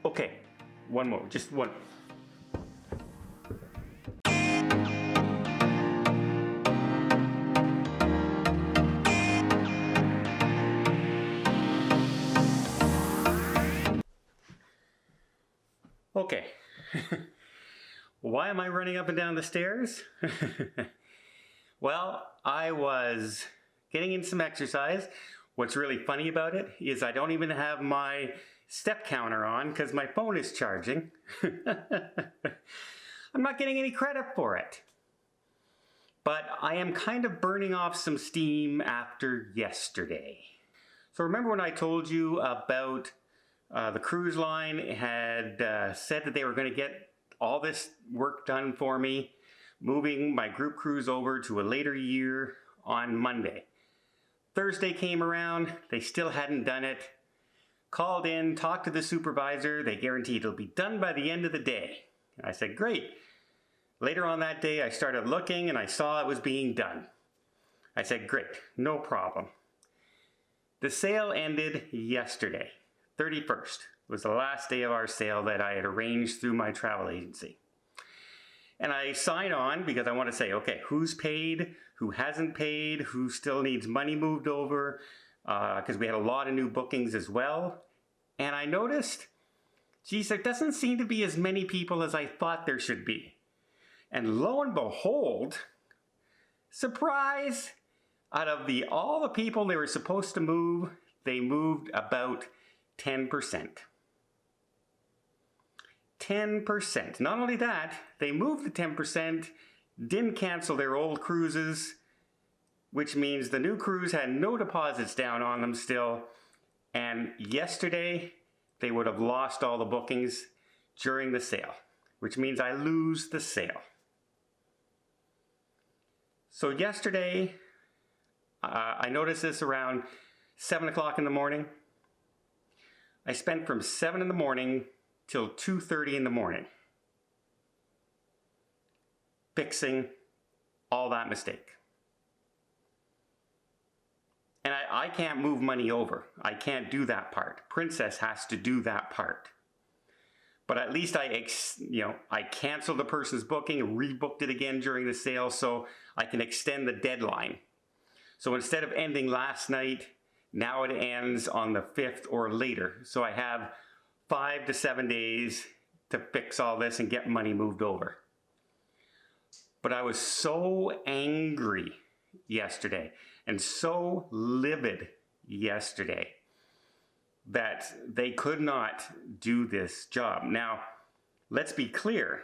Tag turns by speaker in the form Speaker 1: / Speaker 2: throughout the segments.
Speaker 1: Okay, one more, just one. Okay. Why am I running up and down the stairs? Well, I was getting in some exercise. What's really funny about it is I don't even have my step counter on because my phone is charging. I'm not getting any credit for it. But I am kind of burning off some steam after yesterday. So remember when I told you about the cruise line had said that they were going to get all this work done for me, moving my group cruise over to a later year on Monday. Thursday came around, they still hadn't done it. Called in, talked to the supervisor, they guaranteed it'll be done by the end of the day. I said, great. Later on that day, I started looking and I saw it was being done. I said, great, no problem. The sale ended yesterday, 31st. Was the last day of our sale that I had arranged through my travel agency. And I sign on because I want to say, okay, who's paid, who hasn't paid, who still needs money moved over, because we had a lot of new bookings as well. And I noticed, geez, there doesn't seem to be as many people as I thought there should be. And lo and behold, surprise, out of all the people they were supposed to move, they moved about 10%. 10%. Not only that, they moved the 10%, didn't cancel their old cruises, which means the new cruise had no deposits down on them still. And yesterday, they would have lost all the bookings during the sale, which means I lose the sale. So yesterday, I noticed this around 7 o'clock in the morning. I spent from 7 in the morning till 2:30 in the morning fixing all that mistake. And I can't move money over. I can't do that part. Princess has to do that part. But at least I canceled the person's booking and rebooked it again during the sale so I can extend the deadline. So instead of ending last night, now it ends on the 5th or later. So I have 5 to 7 days to fix all this and get money moved over. But I was so angry yesterday and so livid yesterday that they could not do this job. Now, let's be clear.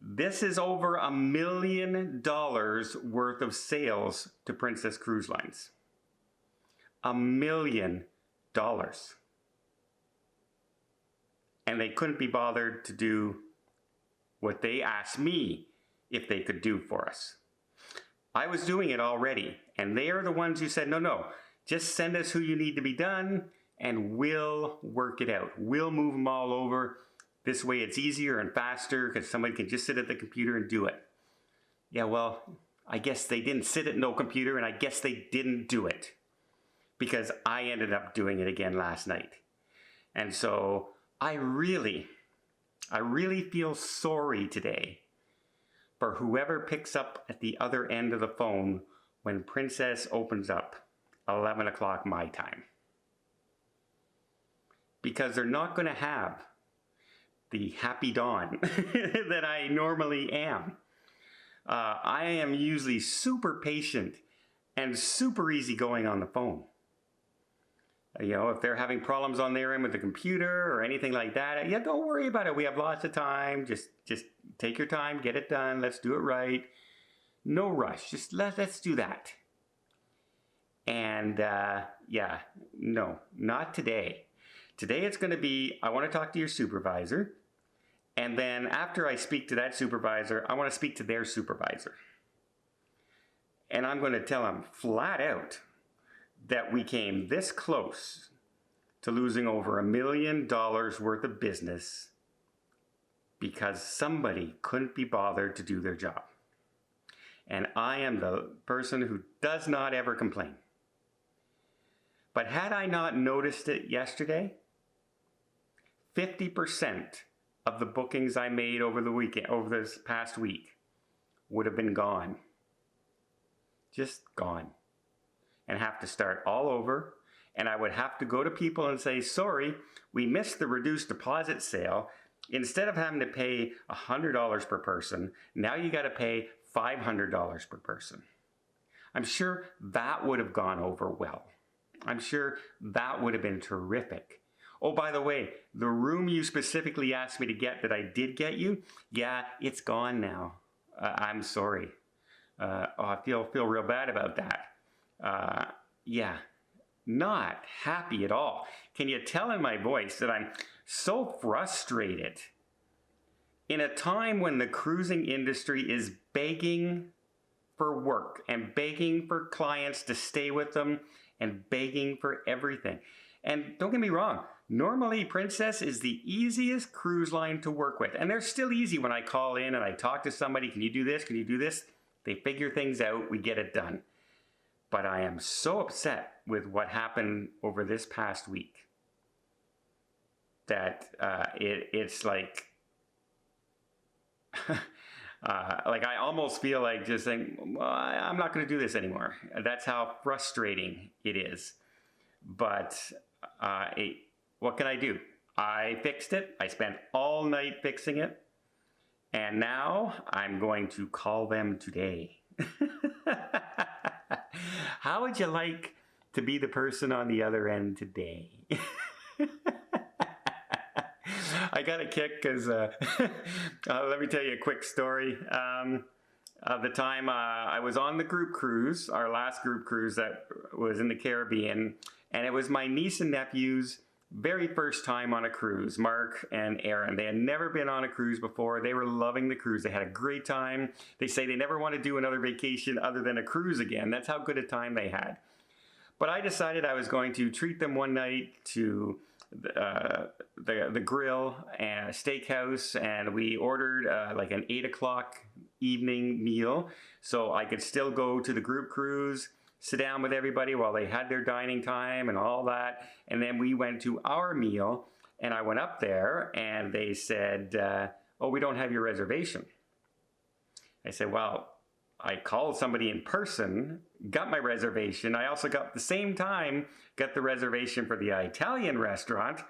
Speaker 1: This is over $1 million worth of sales to Princess Cruise Lines. $1 million. And they couldn't be bothered to do what they asked me if they could do for us. I was doing it already, and they are the ones who said, no, just send us who you need to be done, and we'll work it out. We'll move them all over. This way it's easier and faster because somebody can just sit at the computer and do it. Yeah, well, I guess they didn't sit at no computer, and I guess they didn't do it because I ended up doing it again last night. And so I really feel sorry today for whoever picks up at the other end of the phone when Princess opens up 11 o'clock my time. Because they're not going to have the happy dawn that I normally am. I am usually super patient and super easygoing on the phone. You know, if they're having problems on their end with the computer or anything like that, yeah, don't worry about it. We have lots of time. Just take your time, get it done. Let's do it right. No rush. Just let's do that. And yeah, no, not today. Today it's going to be, I want to talk to your supervisor. And then after I speak to that supervisor, I want to speak to their supervisor. And I'm going to tell them flat out that we came this close to losing over $1 million worth of business because somebody couldn't be bothered to do their job. And I am the person who does not ever complain. But had I not noticed it yesterday, 50% of the bookings I made over the weekend, over this past week, would have been gone. Just gone. And have to start all over. And I would have to go to people and say, sorry, we missed the reduced deposit sale. Instead of having to pay $100 per person, now you got to pay $500 per person. I'm sure that would have gone over well. I'm sure that would have been terrific. Oh, by the way, the room you specifically asked me to get that I did get you, yeah, it's gone now. I'm sorry. I feel real bad about that. Yeah, not happy at all. Can you tell in my voice that I'm so frustrated in a time when the cruising industry is begging for work and begging for clients to stay with them and begging for everything. And don't get me wrong, normally Princess is the easiest cruise line to work with. And they're still easy when I call in and I talk to somebody, can you do this, can you do this? They figure things out, we get it done. But I am so upset with what happened over this past week that it's like, like I almost feel like just saying, well, I'm not going to do this anymore. That's how frustrating it is. But what can I do? I fixed it. I spent all night fixing it. And now I'm going to call them today. How would you like to be the person on the other end today? I got a kick because, let me tell you a quick story. The time I was on the group cruise, our last group cruise that was in the Caribbean, and it was my niece and nephew's very first time on a cruise, Mark and Aaron. They had never been on a cruise before. They were loving the cruise. They had a great time. They say they never want to do another vacation other than a cruise again. That's how good a time they had. But I decided I was going to treat them one night to the grill and a steakhouse, and we ordered like an 8 o'clock evening meal so I could still go to the group cruise, sit down with everybody while they had their dining time and all that. And then we went to our meal, and I went up there and they said, oh, we don't have your reservation. I said, well, I called somebody in person, got my reservation. I also got the same time, got the reservation for the Italian restaurant.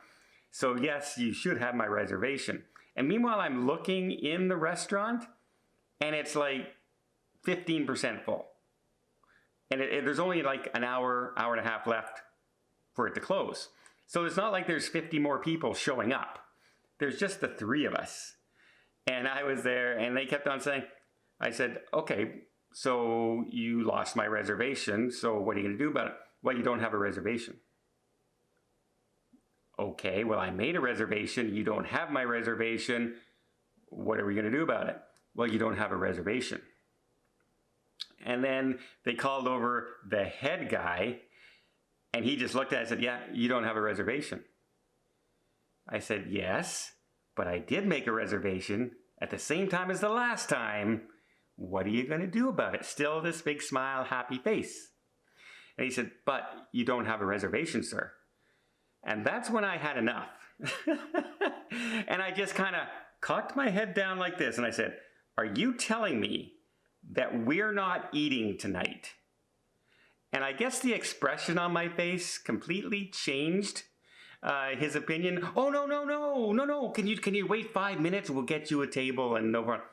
Speaker 1: So yes, you should have my reservation. And meanwhile, I'm looking in the restaurant and it's like 15% full. And there's only like an hour, hour and a half left for it to close. So it's not like there's 50 more people showing up. There's just the 3 of us. And I was there and they kept on saying, I said, okay, so you lost my reservation, so what are you going to do about it? Well, you don't have a reservation. Okay, well, I made a reservation. You don't have my reservation. What are we going to do about it? Well, you don't have a reservation. And then they called over the head guy, and he just looked at it and said, yeah, you don't have a reservation. I said, yes, but I did make a reservation at the same time as the last time. What are you going to do about it? Still this big smile, happy face. And he said, but you don't have a reservation, sir. And that's when I had enough. And I just kind of cocked my head down like this and I said, are you telling me that we're not eating tonight? And I guess the expression on my face completely changed his opinion. Oh, no. Can you wait 5 minutes? We'll get you a table and no problem.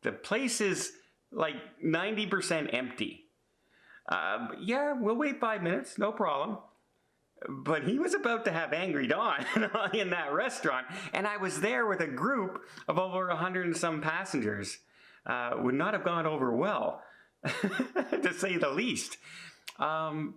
Speaker 1: The place is like 90% empty. Yeah, we'll wait 5 minutes, no problem. But he was about to have Angry Dawn in that restaurant, and I was there with a group of over 100 and some passengers. Would not have gone over well, to say the least. But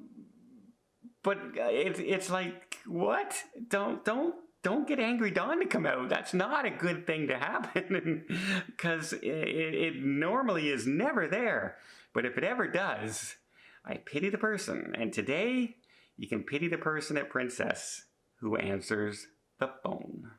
Speaker 1: it's like, what? Don't get Angry Dawn to come out. That's not a good thing to happen because it normally is never there. But if it ever does, I pity the person. And today, you can pity the person at Princess who answers the phone.